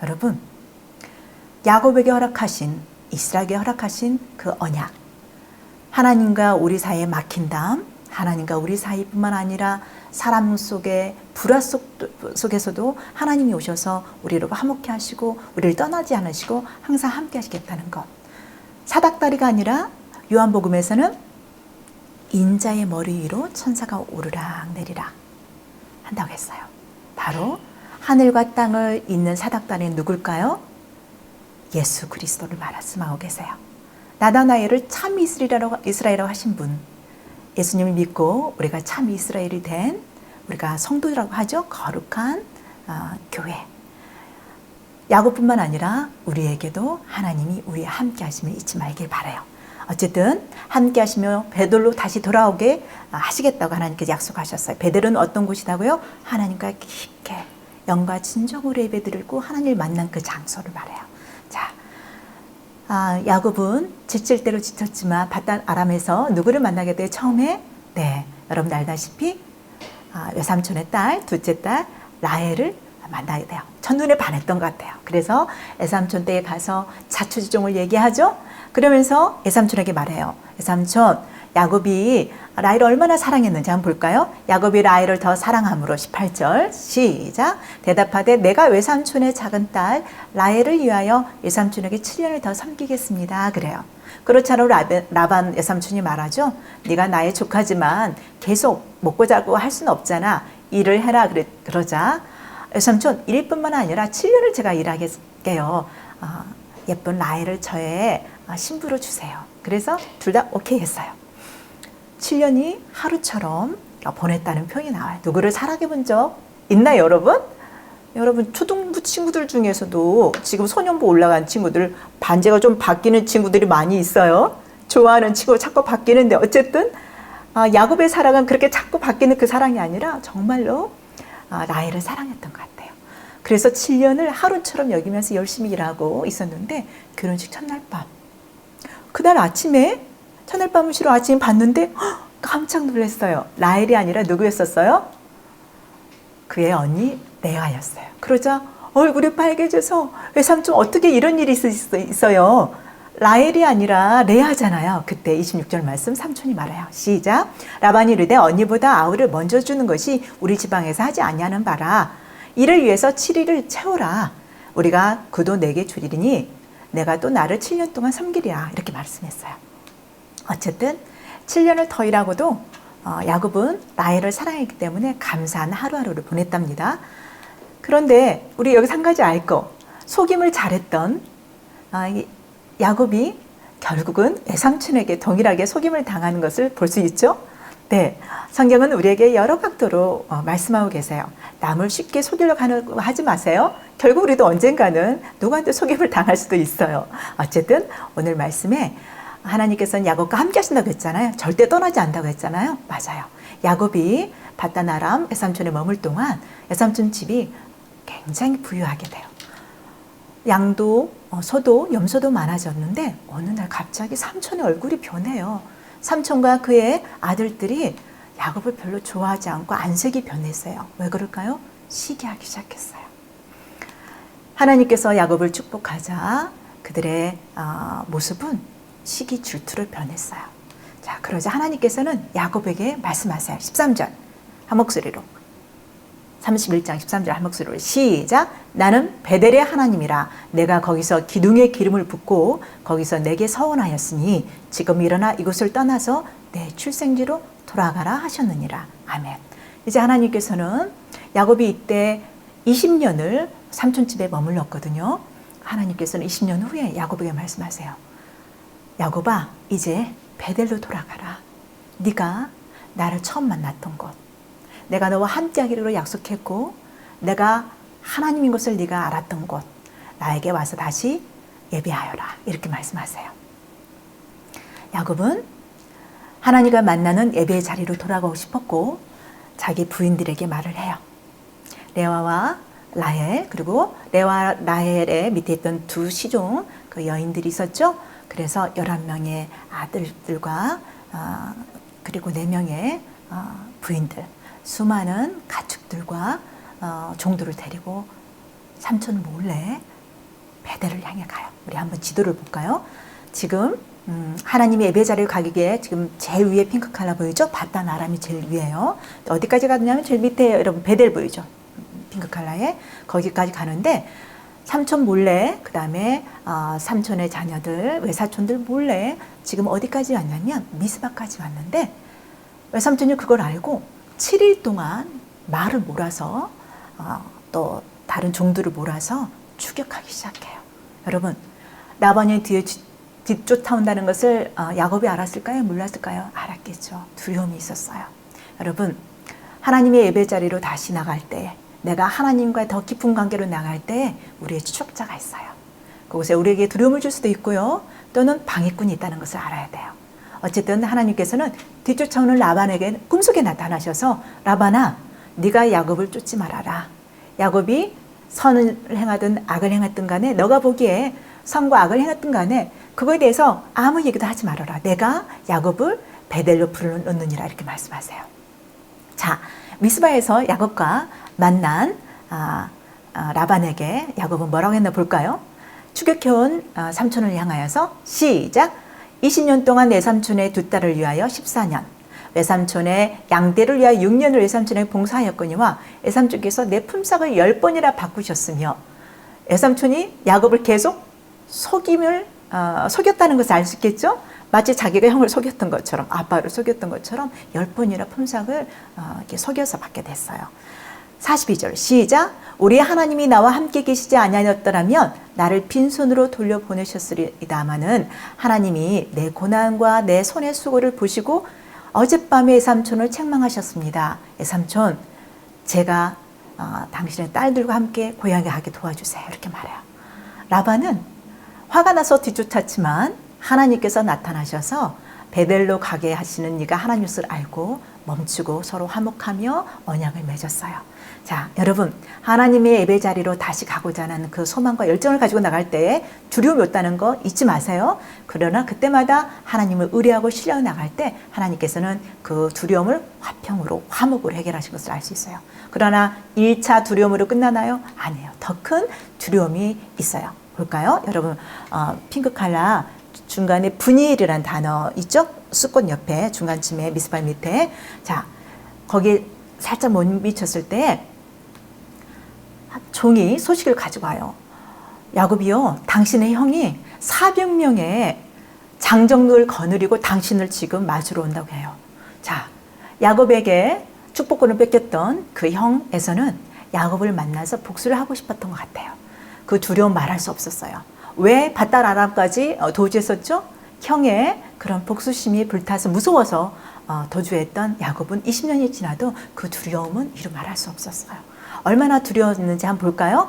여러분 야곱에게 허락하신, 이스라엘에게 허락하신 그 언약, 하나님과 우리 사이에 막힌 다음 하나님과 우리 사이뿐만 아니라 사람 속에 불화 속에서도 하나님이 오셔서 우리를 화목케 하시고 우리를 떠나지 않으시고 항상 함께 하시겠다는 것. 사닥다리가 아니라 요한복음에서는 인자의 머리 위로 천사가 오르락 내리락 한다고 했어요. 바로 하늘과 땅을 잇는 사닥다리는 누굴까요? 예수 그리스도를 말씀하고 계세요. 나다나엘을 참 이스라엘이라고 하신 분, 예수님을 믿고 우리가 참 이스라엘이 된 우리가 성도라고 하죠. 거룩한 교회. 야곱뿐만 아니라 우리에게도 하나님이 우리와 함께 하심을 잊지 말길 바라요. 어쨌든 함께 하시며 베들로 다시 돌아오게 하시겠다고 하나님께서 약속하셨어요. 베들은 어떤 곳이라고요? 하나님과 깊게 영과 진정으로 예배드리고 하나님을 만난 그 장소를 말해요. 자, 야곱은 지칠 대로 지쳤지만 바단 아람에서 누구를 만나게 돼요? 처음에 여러분 알다시피 외삼촌의 딸, 둘째 딸 라헬을 만나게 돼요. 첫눈에 반했던 것 같아요. 그래서 외삼촌 댁에 가서 자초지종을 얘기하죠. 그러면서 외삼촌에게 말해요. 외삼촌, 야곱이 라헬을 얼마나 사랑했는지 한번 볼까요? 야곱이 라헬을 더 사랑함으로 18절 시작. 대답하되 내가 외삼촌의 작은 딸 라헬을 위하여 외삼촌에게 7년을 더 섬기겠습니다. 그래요. 그렇잖아요. 라반 외삼촌이 말하죠. 네가 나의 조카지만 계속 먹고 자고 할 수는 없잖아. 일을 해라. 그러자 외삼촌 일뿐만 아니라 7년을 제가 일하겠게요. 예쁜 라헬을 저의 신부로 주세요. 그래서 둘 다 오케이 했어요. 7년이 하루처럼 보냈다는 표현이 나와요. 누구를 사랑해 본 적 있나요, 여러분? 여러분 초등부 친구들 중에서도 지금 소년부 올라간 친구들 반지가 좀 바뀌는 친구들이 많이 있어요. 좋아하는 친구가 자꾸 바뀌는데 어쨌든 야곱의 사랑은 그렇게 자꾸 바뀌는 그 사랑이 아니라 정말로 라헬을 사랑했던 것 같아요. 그래서 7년을 하루처럼 여기면서 열심히 일하고 있었는데 결혼식 첫날 밤, 그날 아침에 첫날 밤을 쉬러 아침에 봤는데 깜짝 놀랐어요. 라헬이 아니라 누구였었어요? 그의 언니 레아였어요. 그러자 얼굴이 빨개져서 외삼촌 어떻게 이런 일이 있어요? 라헬이 아니라 레아잖아요. 그때 26절 말씀 삼촌이 말해요. 시작. 라반이 이르되 언니보다 아우를 먼저 주는 것이 우리 지방에서 하지 아니하는 바라. 이를 위해서 7일을 채우라. 우리가 그도 내게 주리니 내가 또 나를 7년 동안 섬기리라. 이렇게 말씀했어요. 어쨌든 7년을 더 일하고도 야곱은 라헬을 사랑했기 때문에 감사한 하루하루를 보냈답니다. 그런데 우리 여기서 한 가지 알 거, 속임을 잘했던 야곱이 결국은 외삼촌에게 동일하게 속임을 당하는 것을 볼 수 있죠. 네, 성경은 우리에게 여러 각도로 말씀하고 계세요. 남을 쉽게 속이려고 하지 마세요. 결국 우리도 언젠가는 누구한테 속임을 당할 수도 있어요. 어쨌든 오늘 말씀에 하나님께서는 야곱과 함께 하신다고 했잖아요. 절대 떠나지 않는다고 했잖아요. 맞아요. 야곱이 바단 아람 외삼촌에 머물 동안 외삼촌 집이 굉장히 부유하게 돼요. 양도 소도 염소도 많아졌는데 어느 날 갑자기 삼촌의 얼굴이 변해요. 삼촌과 그의 아들들이 야곱을 별로 좋아하지 않고 안색이 변했어요. 왜 그럴까요? 시기하기 시작했어요. 하나님께서 야곱을 축복하자 그들의 모습은 시기 질투를 변했어요. 자, 그러자 하나님께서는 야곱에게 말씀하세요. 13절 한 목소리로, 31장 13절 한 목소리로 시작. 나는 베델의 하나님이라. 내가 거기서 기둥에 기름을 붓고 거기서 내게 서원하였으니 지금 일어나 이곳을 떠나서 내 출생지로 돌아가라 하셨느니라. 아멘. 이제 하나님께서는 야곱이 이때 20년을 삼촌집에 머물렀거든요. 하나님께서는 20년 후에 야곱에게 말씀하세요. 야곱아, 이제 베델로 돌아가라. 네가 나를 처음 만났던 곳, 내가 너와 함께 하기로 약속했고 내가 하나님인 것을 네가 알았던 곳 나에게 와서 다시 예배하여라. 이렇게 말씀하세요. 야곱은 하나님과 만나는 예배의 자리로 돌아가고 싶었고 자기 부인들에게 말을 해요. 레아와 라헬, 그리고 레아와 라헬의 밑에 있던 두 시종 그 여인들이 있었죠. 그래서 11명의 아들들과 그리고 4명의 부인들, 수많은 가축들과 종들을 데리고 삼촌 몰래 베델을 향해 가요. 우리 한번 지도를 볼까요? 지금 하나님의 예배 자리를 가기에 지금 제일 위에 핑크 컬러 보이죠? 바단 아람이 제일 위에요. 어디까지 가느냐면 제일 밑에 여러분 베델 보이죠? 핑크 컬러에 거기까지 가는데 삼촌 몰래, 그 다음에 삼촌의 자녀들, 외사촌들 몰래 지금 어디까지 왔냐면 미스바까지 왔는데 외삼촌이 그걸 알고 7일 동안 말을 몰아서 또 다른 종들을 몰아서 추격하기 시작해요. 여러분, 라반이 뒤쫓아온다는 것을 야곱이 알았을까요? 몰랐을까요? 알았겠죠. 두려움이 있었어요. 여러분, 하나님의 예배 자리로 다시 나갈 때, 내가 하나님과 더 깊은 관계로 나갈 때 우리의 추적자가 있어요. 그곳에 우리에게 두려움을 줄 수도 있고요. 또는 방해꾼이 있다는 것을 알아야 돼요. 어쨌든 하나님께서는 뒤쫓아오는 라반에게 꿈속에 나타나셔서 라반아, 네가 야곱을 쫓지 말아라. 야곱이 선을 행하든 악을 행하든 간에 너가 보기에 선과 악을 행하든 간에 그거에 대해서 아무 얘기도 하지 말아라. 내가 야곱을 베델로 불러놓느니라 이렇게 말씀하세요. 자, 미스바에서 야곱과 만난 라반에게 야곱은 뭐라고 했나 볼까요? 추격해온 삼촌을 향하여서 시작! 20년 동안 내 삼촌의 두 딸을 위하여 14년, 외삼촌의 양떼를 위하여 6년을 외삼촌에게 봉사하였거니와 외삼촌께서 내 품삯을 10번이나 바꾸셨으며 외삼촌이 야곱을 계속 속였다는 것을 알 수 있겠죠? 마치 자기가 형을 속였던 것처럼, 아빠를 속였던 것처럼 10번이나 품삯을 이렇게 속여서 받게 됐어요. 42절 시작! 우리 하나님이 나와 함께 계시지 아니하였더라면 나를 빈손으로 돌려보내셨으리다마는 하나님이 내 고난과 내 손의 수고를 보시고 어젯밤에 외삼촌을 책망하셨습니다. 외삼촌, 제가 당신의 딸들과 함께 고향에 가게 도와주세요. 이렇게 말해요. 라반은 화가 나서 뒤쫓았지만 하나님께서 나타나셔서 베델로 가게 하시는 네가 하나님 것을 알고 멈추고 서로 화목하며 언약을 맺었어요. 자, 여러분, 하나님의 예배 자리로 다시 가고자 하는 그 소망과 열정을 가지고 나갈 때에 두려움이 없다는 거 잊지 마세요. 그러나 그때마다 하나님을 의뢰하고 신뢰하고 나갈 때 하나님께서는 그 두려움을 화평으로, 화목으로 해결하신 것을 알 수 있어요. 그러나 1차 두려움으로 끝나나요? 아니에요. 더 큰 두려움이 있어요. 볼까요? 여러분, 핑크 컬러 중간에 분이엘이라는 단어 있죠? 수꽃 옆에 중간쯤에 미스바 밑에. 자, 거기에 살짝 못 미쳤을 때 종이 소식을 가지고 와요. 야곱이요, 당신의 형이 400명의 장정들을 거느리고 당신을 지금 맞으러 온다고 해요. 자, 야곱에게 축복권을 뺏겼던 그 형에서는 야곱을 만나서 복수를 하고 싶었던 것 같아요. 그 두려움 말할 수 없었어요. 왜 바단 아람까지 도주했었죠? 형의 그런 복수심이 불타서 무서워서 도주했던 야곱은 20년이 지나도 그 두려움은 이루 말할 수 없었어요. 얼마나 두려웠는지 한번 볼까요?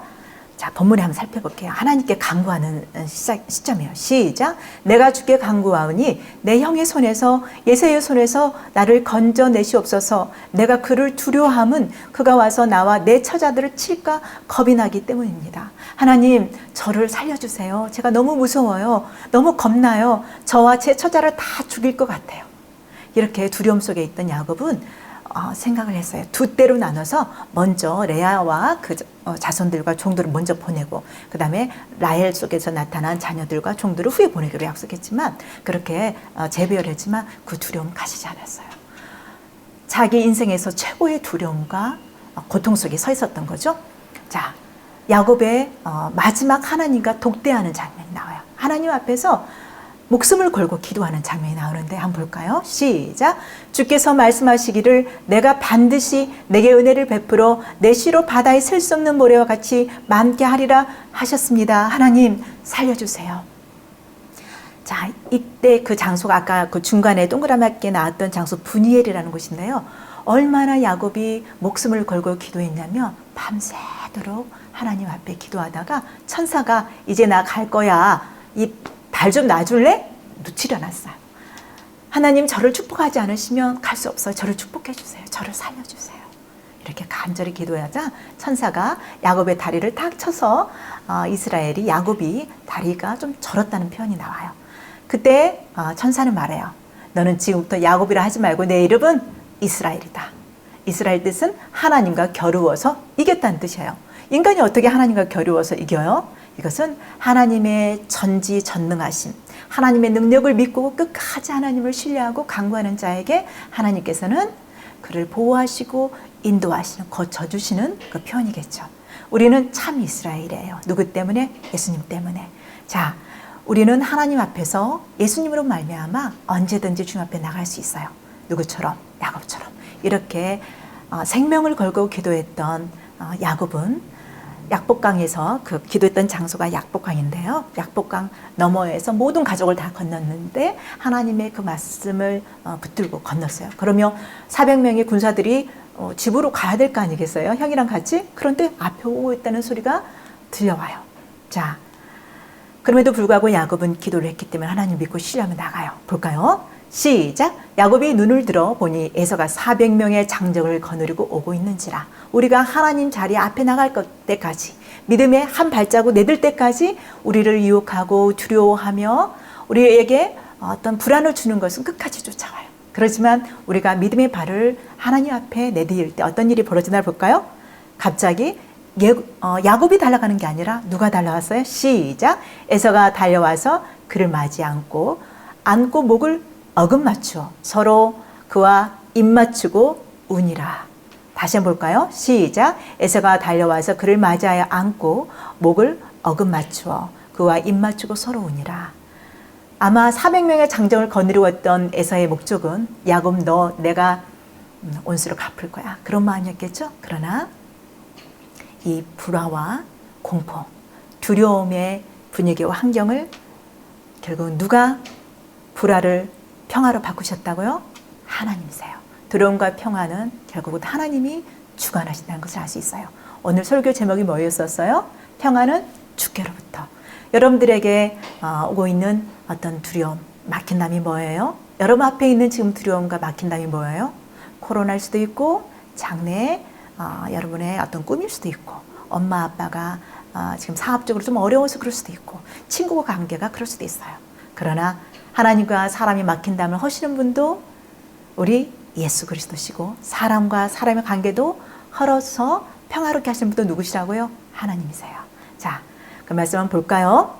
자, 본문에 한번 살펴볼게요. 하나님께 간구하는 시점이에요. 시작! 내가 주께 간구하오니 내 형의 손에서 예세의 손에서 나를 건져내시옵소서. 내가 그를 두려워함은 그가 와서 나와 내 처자들을 칠까 겁이 나기 때문입니다. 하나님, 저를 살려주세요. 제가 너무 무서워요. 너무 겁나요. 저와 제 처자를 다 죽일 것 같아요. 이렇게 두려움 속에 있던 야곱은 생각을 했어요. 두 때로 나눠서 먼저 레아와 그 자손들과 종들을 먼저 보내고 그 다음에 라헬 속에서 나타난 자녀들과 종들을 후에 보내기로 약속했지만 그렇게 재배열했지만 그 두려움 가지지 않았어요. 자기 인생에서 최고의 두려움과 고통 속에 서 있었던 거죠. 자, 야곱의 마지막 하나님과 독대하는 장면이 나와요. 하나님 앞에서 목숨을 걸고 기도하는 장면이 나오는데 한번 볼까요? 시작! 주께서 말씀하시기를 내가 반드시 내게 은혜를 베풀어 내 시로 바다에 셀 수 없는 모래와 같이 많게 하리라 하셨습니다. 하나님 살려주세요. 자, 이때 그 장소가 아까 그 중간에 동그랗게 나왔던 장소 분이엘이라는 곳인데요. 얼마나 야곱이 목숨을 걸고 기도했냐면 밤새도록 하나님 앞에 기도하다가 천사가 이제 나 갈 거야. 이 발 좀 놔줄래? 놓치려 놨어요. 하나님 저를 축복하지 않으시면 갈 수 없어요. 저를 축복해 주세요. 저를 살려주세요. 이렇게 간절히 기도하자 천사가 야곱의 다리를 탁 쳐서 이스라엘이 야곱이 다리가 좀 절었다는 표현이 나와요. 그때 천사는 말해요. 너는 지금부터 야곱이라 하지 말고 내 이름은 이스라엘이다. 이스라엘 뜻은 하나님과 겨루어서 이겼다는 뜻이에요. 인간이 어떻게 하나님과 겨루어서 이겨요? 이것은 하나님의 전지전능하심, 하나님의 능력을 믿고 끝까지 하나님을 신뢰하고 간구하는 자에게 하나님께서는 그를 보호하시고 인도하시는, 거쳐주시는 그 표현이겠죠. 우리는 참 이스라엘이에요. 누구 때문에? 예수님 때문에. 자, 우리는 하나님 앞에서 예수님으로 말미암아 언제든지 주님 앞에 나갈 수 있어요. 누구처럼? 야곱처럼. 이렇게 생명을 걸고 기도했던 야곱은 약복강에서 그 기도했던 장소가 약복강인데요. 약복강 너머에서 모든 가족을 다 건넜는데 하나님의 그 말씀을 붙들고 건넜어요. 그러면 400명의 군사들이 집으로 가야 될 거 아니겠어요? 형이랑 같이? 그런데 앞에 오고 있다는 소리가 들려와요. 자, 그럼에도 불구하고 야곱은 기도를 했기 때문에 하나님 믿고 신뢰하며 나가요. 볼까요? 시작! 야곱이 눈을 들어 보니 에서가 400명의 장정을 거느리고 오고 있는지라. 우리가 하나님 자리 앞에 나갈 때까지, 믿음의 한 발자국 내들 때까지 우리를 유혹하고 두려워하며 우리에게 어떤 불안을 주는 것은 끝까지 쫓아와요. 그렇지만 우리가 믿음의 발을 하나님 앞에 내디딜 때 어떤 일이 벌어지나 볼까요? 갑자기 야곱이 달려가는 게 아니라 누가 달려왔어요? 시작! 에서가 달려와서 그를 맞이 안고 목을 어금 맞추어 서로 그와 입 맞추고 우니라. 다시 한번 볼까요? 시작! 에서가 달려와서 그를 맞이하여 안고 목을 어금 맞추어 그와 입 맞추고 서로 우니라. 아마 400명의 장정을 거느리웠던 에서의 목적은 야곱 너 내가 온수를 갚을 거야. 그런 마음이었겠죠? 그러나 이 불화와 공포, 두려움의 분위기와 환경을 결국 누가 불화를 평화로 바꾸셨다고요? 하나님이세요. 두려움과 평화는 결국은 하나님이 주관하신다는 것을 알 수 있어요. 오늘 설교 제목이 뭐였었어요? 평화는 주께로부터. 여러분들에게 오고 있는 어떤 두려움, 막힌담이 뭐예요? 여러분 앞에 있는 지금 두려움과 막힌담이 뭐예요? 코로나일 수도 있고 장래 여러분의 어떤 꿈일 수도 있고 엄마 아빠가 지금 사업적으로 좀 어려워서 그럴 수도 있고 친구와 관계가 그럴 수도 있어요. 그러나 하나님과 사람이 막힌담을 허시는 분도 우리 예수 그리스도시고 사람과 사람의 관계도 헐어서 평화롭게 하시는 분도 누구시라고요? 하나님이세요. 자, 그 말씀 한번 볼까요?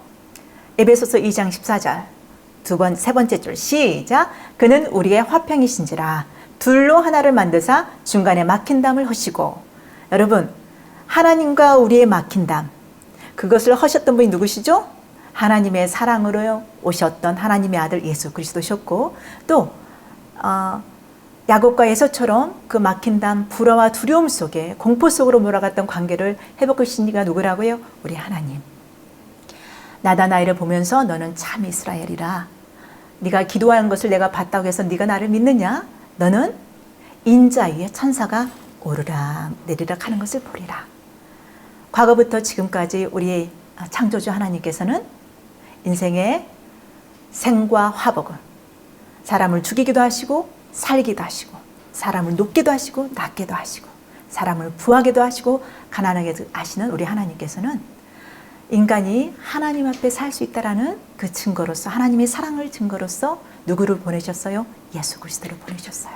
에베소서 2장 14절 세 번째 줄 시작! 그는 우리의 화평이신지라 둘로 하나를 만드사 중간에 막힌담을 허시고. 여러분, 하나님과 우리의 막힌담, 그것을 허셨던 분이 누구시죠? 하나님의 사랑으로 오셨던 하나님의 아들 예수 그리스도셨고, 또 야곱과 에서처럼 그 막힌담, 불화와 두려움 속에 공포 속으로 몰아갔던 관계를 회복하신 이가 누구라고요? 우리 하나님. 나다나이를 보면서 너는 참 이스라엘이라. 네가 기도하는 것을 내가 봤다고 해서 네가 나를 믿느냐? 너는 인자 위에 천사가 오르락 내리락 하는 것을 보리라. 과거부터 지금까지 우리 창조주 하나님께서는 인생의 생과 화복을 사람을 죽이기도 하시고 살기도 하시고 사람을 높게도 하시고 낮게도 하시고 사람을 부하게도 하시고 가난하게 하시는 우리 하나님께서는 인간이 하나님 앞에 살 수 있다라는 그 증거로서 하나님의 사랑을 증거로서 누구를 보내셨어요? 예수 그리스도를 보내셨어요.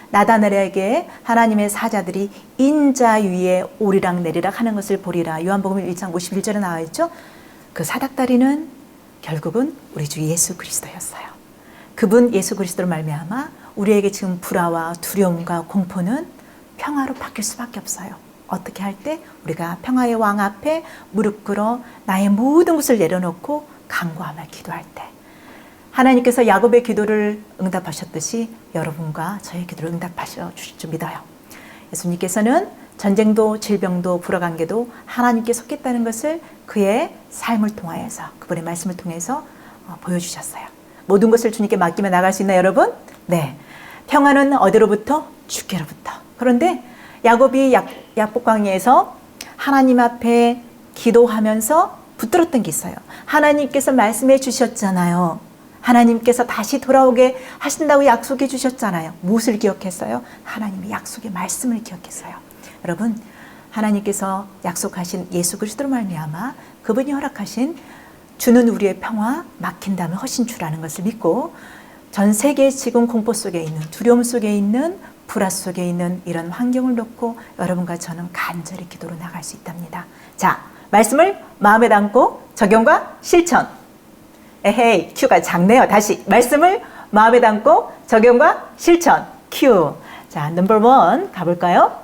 나다나엘에게 하나님의 사자들이 인자 위에 오리락 내리락 하는 것을 보리라. 요한복음 1장 51절에 나와 있죠. 그 사닥다리는 결국은 우리 주 예수 그리스도였어요. 그분 예수 그리스도로 말미암아 우리에게 지금 불화와 두려움과 공포는 평화로 바뀔 수밖에 없어요. 어떻게 할 때? 우리가 평화의 왕 앞에 무릎 꿇어 나의 모든 것을 내려놓고 간구하며 기도할 때. 하나님께서 야곱의 기도를 응답하셨듯이 여러분과 저의 기도를 응답하셔 주실 줄 믿어요. 예수님께서는 전쟁도 질병도 불화관계도 하나님께 속했다는 것을 그의 삶을 통하여서 그분의 말씀을 통해서 보여주셨어요. 모든 것을 주님께 맡기며 나갈 수 있나요, 여러분? 네. 평화는 어디로부터? 주께로부터. 그런데 야곱이 약복강에서 하나님 앞에 기도하면서 붙들었던 게 있어요. 하나님께서 말씀해 주셨잖아요. 하나님께서 다시 돌아오게 하신다고 약속해 주셨잖아요. 무엇을 기억했어요? 하나님의 약속의 말씀을 기억했어요. 여러분, 하나님께서 약속하신 예수 그리스도로 말미암아 그분이 허락하신 주는 우리의 평화, 막힌다면 허신주라는 것을 믿고 전 세계 지금 공포 속에 있는, 두려움 속에 있는, 불안 속에 있는 이런 환경을 놓고 여러분과 저는 간절히 기도로 나갈 수 있답니다. 자, 말씀을 마음에 담고 적용과 실천. 에헤이, 큐가 작네요. 다시 말씀을 마음에 담고 적용과 실천. 큐. 자, 넘버 1 가볼까요?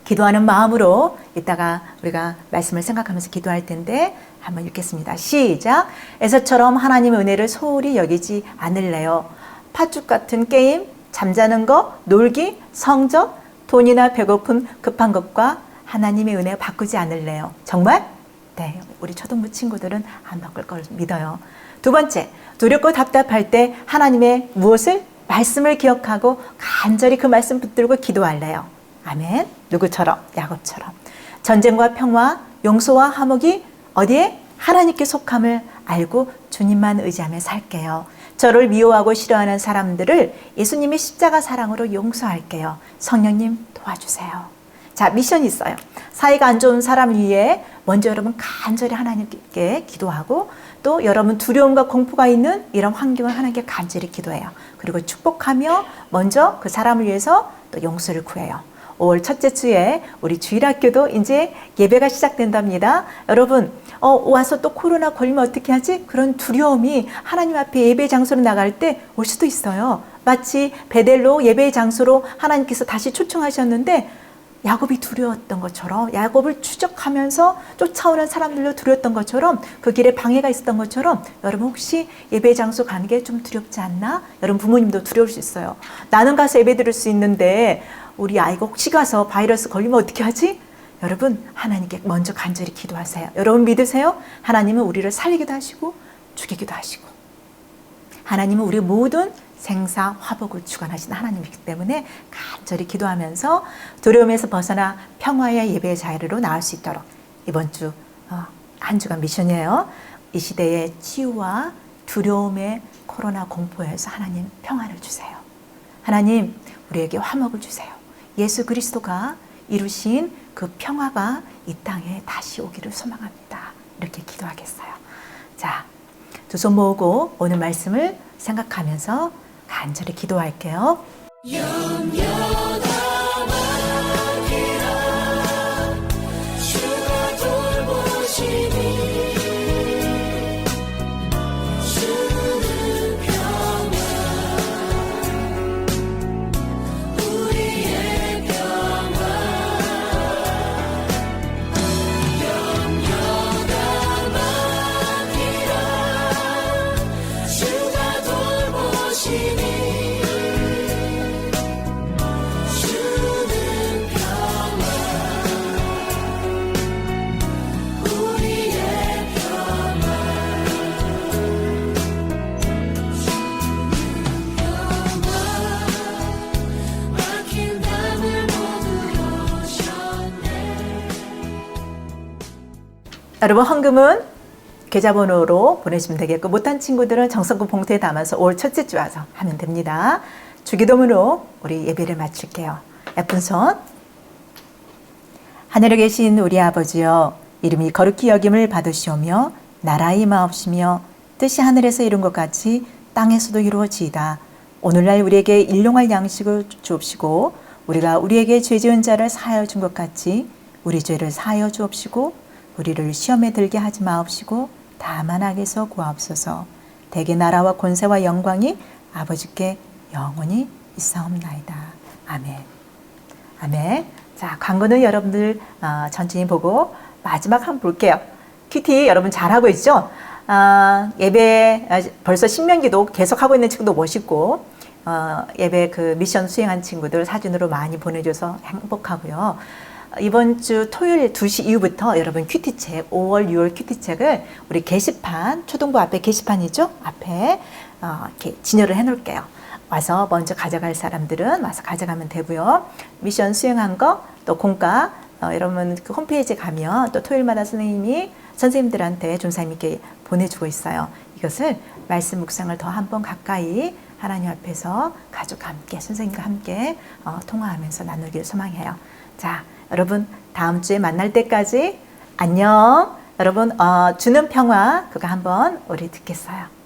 기도하는 마음으로 이따가 우리가 말씀을 생각하면서 기도할 텐데 한번 읽겠습니다. 시작. 에서처럼 하나님의 은혜를 소홀히 여기지 않을래요. 팥죽 같은 게임, 잠자는 거, 놀기, 성적, 돈이나 배고픔, 급한 것과 하나님의 은혜 바꾸지 않을래요. 정말? 네, 우리 초등부 친구들은 안 바꿀 걸 믿어요. 두 번째, 두렵고 답답할 때 하나님의 무엇을? 말씀을 기억하고 간절히 그 말씀 붙들고 기도할래요. 아멘. 누구처럼? 야곱처럼. 전쟁과 평화, 용서와 화목이 어디에? 하나님께 속함을 알고 주님만 의지하며 살게요. 저를 미워하고 싫어하는 사람들을 예수님의 십자가 사랑으로 용서할게요. 성령님 도와주세요. 자, 미션이 있어요. 사이가 안 좋은 사람을 위해 먼저 여러분 간절히 하나님께 기도하고 또 여러분 두려움과 공포가 있는 이런 환경을 하나님께 간절히 기도해요. 그리고 축복하며 먼저 그 사람을 위해서 또 용서를 구해요. 5월 첫째 주에 우리 주일학교도 이제 예배가 시작된답니다. 여러분 와서 또 코로나 걸리면 어떻게 하지? 그런 두려움이 하나님 앞에 예배 장소로 나갈 때 올 수도 있어요. 마치 베델로 예배 장소로 하나님께서 다시 초청하셨는데 야곱이 두려웠던 것처럼 야곱을 추적하면서 쫓아오는 사람들로 두려웠던 것처럼 그 길에 방해가 있었던 것처럼 여러분 혹시 예배 장소 가는 게 좀 두렵지 않나? 여러분 부모님도 두려울 수 있어요. 나는 가서 예배 드릴 수 있는데 우리 아이가 혹시 가서 바이러스 걸리면 어떻게 하지? 여러분 하나님께 먼저 간절히 기도하세요. 여러분 믿으세요? 하나님은 우리를 살리기도 하시고 죽이기도 하시고 하나님은 우리 모든 생사 화복을 주관하신 하나님이기 때문에 간절히 기도하면서 두려움에서 벗어나 평화의 예배의 자리로 나올 수 있도록 이번 주 한 주간 미션이에요. 이 시대의 치유와 두려움의 코로나 공포에서 하나님 평안을 주세요. 하나님 우리에게 화목을 주세요. 예수 그리스도가 이루신 그 평화가 이 땅에 다시 오기를 소망합니다. 이렇게 기도하겠어요. 자, 두 손 모으고 오늘 말씀을 생각하면서 간절히 기도할게요. 여러분 헌금은 계좌번호로 보내시면 되겠고 못한 친구들은 정성금 봉투에 담아서 5월 첫째 주 와서 하면 됩니다. 주기도문으로 우리 예배를 마칠게요. 예쁜 손. 하늘에 계신 우리 아버지여 이름이 거룩히 여김을 받으시오며 나라의 마옵시며 뜻이 하늘에서 이룬 것 같이 땅에서도 이루어지이다. 오늘날 우리에게 일용할 양식을 주옵시고 우리가 우리에게 죄 지은 자를 사하여 준 것 같이 우리 죄를 사하여 주옵시고 우리를 시험에 들게 하지 마옵시고 다만 악에서 구하옵소서. 대개 나라와 권세와 영광이 아버지께 영원히 있사옵나이다. 아멘. 아멘. 자, 광고는 여러분들 천천히 보고 마지막 한번 볼게요. 큐티 여러분 잘하고 있죠? 예배 벌써 신명기도 계속하고 있는 친구도 멋있고 예배 그 미션 수행한 친구들 사진으로 많이 보내줘서 행복하고요. 이번 주 토요일 2시 이후부터 여러분 큐티책 5월 6월 큐티책을 우리 게시판 초등부 앞에 게시판이죠? 앞에 이렇게 진열을 해 놓을게요. 와서 먼저 가져갈 사람들은 와서 가져가면 되고요. 미션 수행한 거, 또 공과 여러분 그 홈페이지 가면 또 토요일마다 선생님들한테 전사님께 보내주고 있어요. 이것을 말씀 묵상을 더 한 번 가까이 하나님 앞에서 가족과 함께 선생님과 함께 통화하면서 나누길 소망해요. 자, 여러분 다음 주에 만날 때까지 안녕. 여러분 주는 평화 그거 한번 우리 듣겠어요.